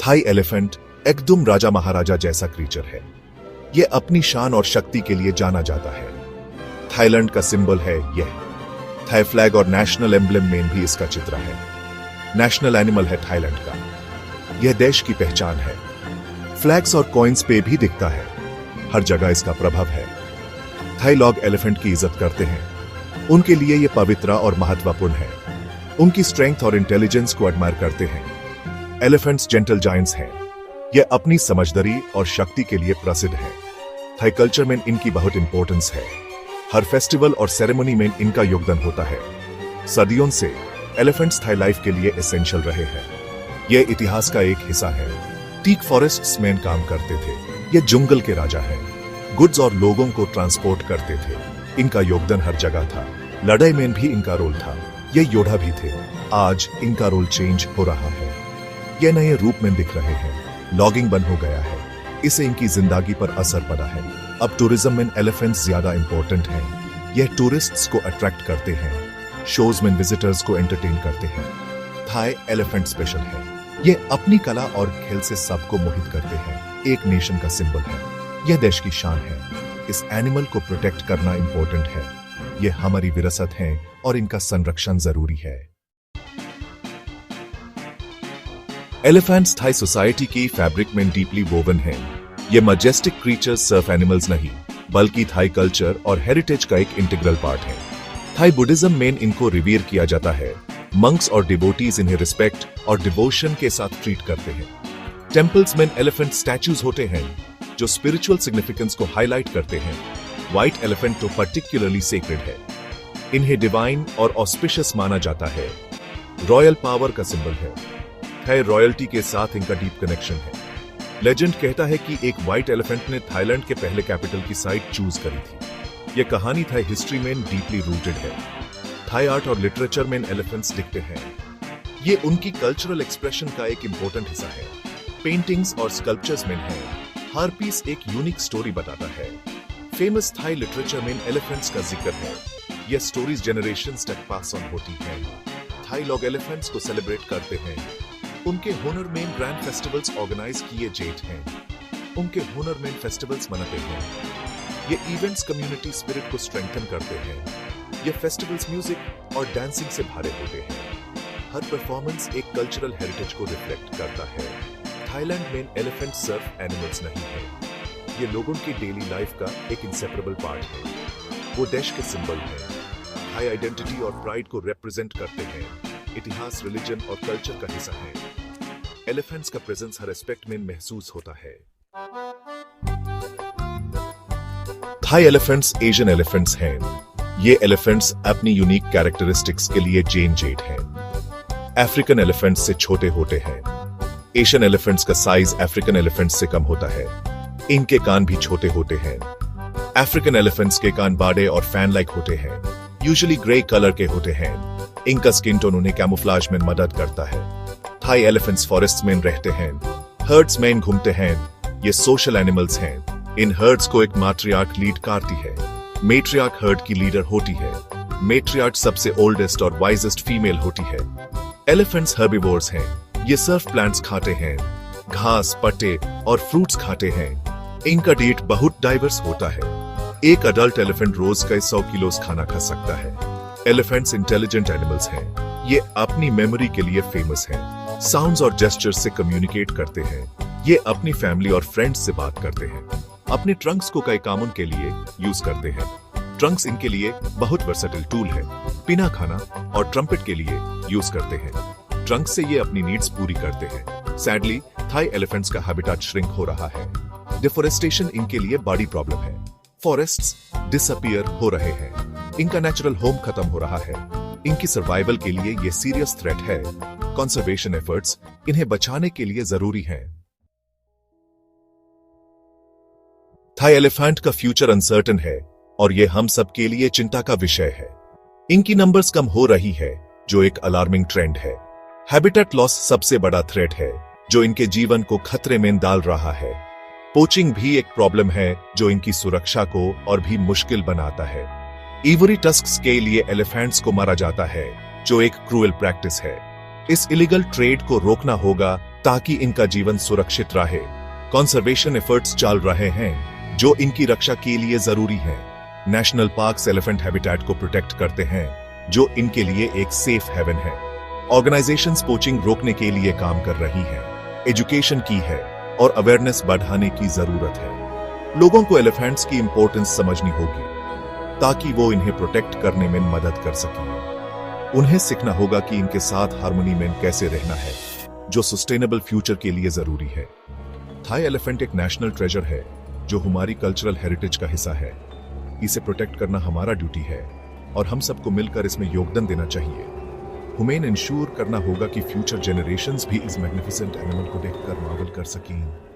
Thai elephant एकदम राजा महाराजा जैसा creature है। यह अपनी शान और शक्ति के लिए जाना जाता है। थाईलैंड का सिंबल है यह। थाई फ्लैग और नेशनल एम्ब्लेम में भी इसका चित्र है। नेशनल एनिमल है थाईलैंड का। यह देश की पहचान है। फ्लैग्स और कॉइन्स पे भी दिखता है। हर जगह इसका प्रभाव है। थाई लोग एलिफेंट की इज्जत करते हैं। उनके लिए यह पवित्र और महत्वपूर्ण है। उनकी स्ट्रेंथ और इंटेलिजेंस को एडमायर करते हैं। एलिफेंट्स जेंटल जायंट्स हैं। यह अपनी समझदारी और शक्ति के लिए प्रसिद्ध है। थाई कल्चर में इनकी बहुत इंपॉर्टेंस है। हर फेस्टिवल और सेरेमनी में इनका योगदान होता है। सदियों से एलिफेंट्स थाई लाइफ के लिए एसेंशियल रहे हैं। यह इतिहास का एक हिस्सा है। टीक फॉरेस्ट्स में काम करते थे। यह जंगल के राजा हैं। गुड्स और लोगों को ट्रांसपोर्ट करते थे। इनका योगदान हर जगह था। लड़ाई में भी इनका रोल था। ये योद्धा भी थे। आज इनका रोल चेंज हो रहा है। ये नए रूप में दिख रहे हैं। लॉगिंग बंद हो गया है। इससे इनकी जिंदगी पर असर पड़ा है। अब टूरिज्म में एलिफेंट्स ज्यादा इंपॉर्टेंट हैं। यह टूरिस्ट्स को अट्रैक्ट करते हैं। शोज में विजिटर्स को एंटरटेन करते हैं। थाई एलिफेंट स्पेशल है। ये अपनी कला और खेल से सबको मोहित करते हैं। एक नेशन का सिंबल है। यह देश की शान है। इस एनिमल को प्रोटेक्ट करना इंपॉर्टेंट है। यह हमारी विरासत है और इनका संरक्षण जरूरी है। एलिफेंट्स थाई सोसाइटी की फैब्रिक में डीपली वोवन हैं। ये मैजेस्टिक क्रीचर्स सिर्फ एनिमल्स नहीं, बल्कि थाई कल्चर और हेरिटेज का एक इंटीग्रल पार्ट है। थाई बुद्धिज्म में इनको रिवीयर किया जाता है। मंक्स और डिवोटीज इन्हें रिस्पेक्ट और डिवोशन के साथ ट्रीट करते हैं। टेम्पल्स में एलिफेंट स्टैचूज होते हैं जो स्पिरिचुअल सिग्निफिकेंस को हाईलाइट करते हैं। व्हाइट एलिफेंट तो पर्टिकुलरली सेक्रेड है। इन्हें डिवाइन और ऑस्पिशियस माना जाता है। रॉयल पावर का सिंबल है। थाई रॉयल्टी के साथ इनका डीप कनेक्शन है। लेजेंड कहता है कि एक व्हाइट एलिफेंट ने थाईलैंड के पहले कैपिटल की साइट चूज करी थी। यह कहानी थाई हिस्ट्री में डीपली रूटेड है। थाई आर्ट और लिटरेचर में एलिफेंट्स दिखते हैं। ये उनकी कल्चरल एक्सप्रेशन का एक इंपॉर्टेंट हिस्सा है। पेंटिंग्स और स्कल्पचर्स में है। हर पीस एक यूनिक स्टोरी बताता है। फेमस थाई लिटरेचर में एलिफेंट्स का जिक्र है। यह स्टोरीज जनरेशंस तक पास ऑन होती हैं। थाई लोग एलिफेंट्स को सेलिब्रेट करते हैं। उनके हुनर में ग्रैंड फेस्टिवल्स ऑर्गेनाइज किए जाते हैं। उनके हुनर में फेस्टिवल्स मनाते हैं। ये इवेंट्स कम्युनिटी स्पिरिट को स्ट्रेंथन करते हैं। ये फेस्टिवल्स म्यूजिक और डांसिंग से भरे होते हैं। हर परफॉर्मेंस एक कल्चरल हेरिटेज को रिफ्लेक्ट करता है। थाईलैंड में एलिफेंट सिर्फ एनिमल्स नहीं है। ये लोगों की डेली लाइफ का एक इंसेपरेबल पार्ट है। वो देश के सिंबल है। थाई आइडेंटिटी और प्राइड को रिप्रेजेंट करते हैं। इतिहास, रिलीजन और कल्चर का हिस्सा है। एलिफेंट्स का प्रेजेंस हर एस्पेक्ट में महसूस होता है। थाई एलिफेंट्स एशियन एलिफेंट्स हैं। ये एलिफेंट्स अपनी यूनिक कैरेक्टरिस्टिक्स के लिए जेन जेड हैं। अफ्रीकन एलिफेंट्स से छोटे होते हैं। एशियन एलिफेंट्स का साइज अफ्रीकन एलिफेंट्स से कम होता है। इनके कान भी छोटे होते हैं। अफ्रीकन एलिफेंट्स के कान बड़े और फैन लाइक होते हैं। यूजुअली ग्रे कलर के होते हैं। इनका स्किन टोन उन्हें कैमोफ्लेज में मदद करता है। थाई एलिफेंट्स फॉरेस्ट में रहते हैं। हर्ड्स में घूमते हैं। ये सोशल एनिमल्स हैं। इन हर्ड्स को एक मैट्रियार्क लीड करती है। मैट्रियार्क हर्ड की लीडर होती है। मैट्रियार्क सबसे ओल्डेस्ट और वाइजेस्ट फीमेल होती है। एलिफेंट्स हर्बिवोर्स हैं। ये सिर्फ प्लांट्स खाते हैं। घास, पत्ते और फ्रूट्स खाते हैं। इनका डाइट बहुत डाइवर्स होता है। एक अडल्ट एलिफेंट रोज का 100 किलो खाना खा सकता है। एलिफेंट्स इंटेलिजेंट एनिमल्स हैं। ये अपनी मेमोरी के लिए फेमस हैं। साउंड्स और जेस्चर्स से कम्युनिकेट करते हैं। ये अपनी फैमिली और फ्रेंड्स से बात करते हैं। अपने ट्रंक्स को कई कामों के लिए यूज करते हैं। ट्रंक्स इनके लिए बहुत वर्सेटाइल टूल है। पीना खाना और ट्रम्पेट के लिए यूज करते हैं। ट्रंक से ये अपनी नीड्स पूरी करते हैं। सैडली थाई एलिफेंट्स का हैबिटेट श्रिंक हो रहा है। डिफोरेस्टेशन इनके लिए बड़ी प्रॉब्लम है। फॉरेस्ट्स डिसअपीयर हो रहे हैं। इनका नेचुरल होम खत्म हो रहा है। इनकी सर्वाइवल के लिए ये सीरियस थ्रेट है। कंजर्वेशन एफर्ट्स इन्हें बचाने के लिए जरूरी हैं। थाई एलिफेंट का फ्यूचर अनसर्टन है और ये हम सब के लिए चिंता का विषय है। इनकी नंबर्स कम हो रही है, जो एक अलार्मिंग ट्रेंड है। हैबिटेट लॉस सबसे बड़ा थ्रेट है, जो इनके जीवन को खतरे में डाल रहा है। पोचिंग भी एक प्रॉब्लम है, जो इनकी सुरक्षा को और भी मुश्किल बनाता है। इवरी टस्क्स के लिए एलिफेंट्स को मारा जाता है, जो एक क्रूएल प्रैक्टिस है। इस इलीगल ट्रेड को रोकना होगा ताकि इनका जीवन सुरक्षित रहे। कंजर्वेशन एफर्ट्स चल रहे हैं जो इनकी रक्षा के लिए जरूरी है। नेशनल पार्क्स एलिफेंट हैबिटेट को प्रोटेक्ट करते हैं जो इनके लिए एक सेफ हेवन है। ऑर्गेनाइजेशंस पोचिंग रोकने के लिए काम कर रही हैं, एजुकेशन की है और अवेयरनेस बढ़ाने की जरूरत है। लोगों को एलिफेंट्स की इंपॉर्टेंस समझनी होगी ताकि वो इन्हें प्रोटेक्ट करने में मदद कर सकें। उन्हें सीखना होगा कि इनके साथ हार्मनी में कैसे रहना है, जो सस्टेनेबल फ्यूचर के लिए जरूरी है। थाई एलिफेंट एक नेशनल ट्रेजर है जो हमारी कल्चरल हेरिटेज का हिस्सा है। इसे प्रोटेक्ट करना हमारा ड्यूटी है और हम सबको मिलकर इसमें योगदान देना चाहिए। हमें इंश्योर करना होगा कि फ्यूचर जनरेशंस भी इस मैग्निफिसेंट एनिमल को देखकर मार्वल कर सकें।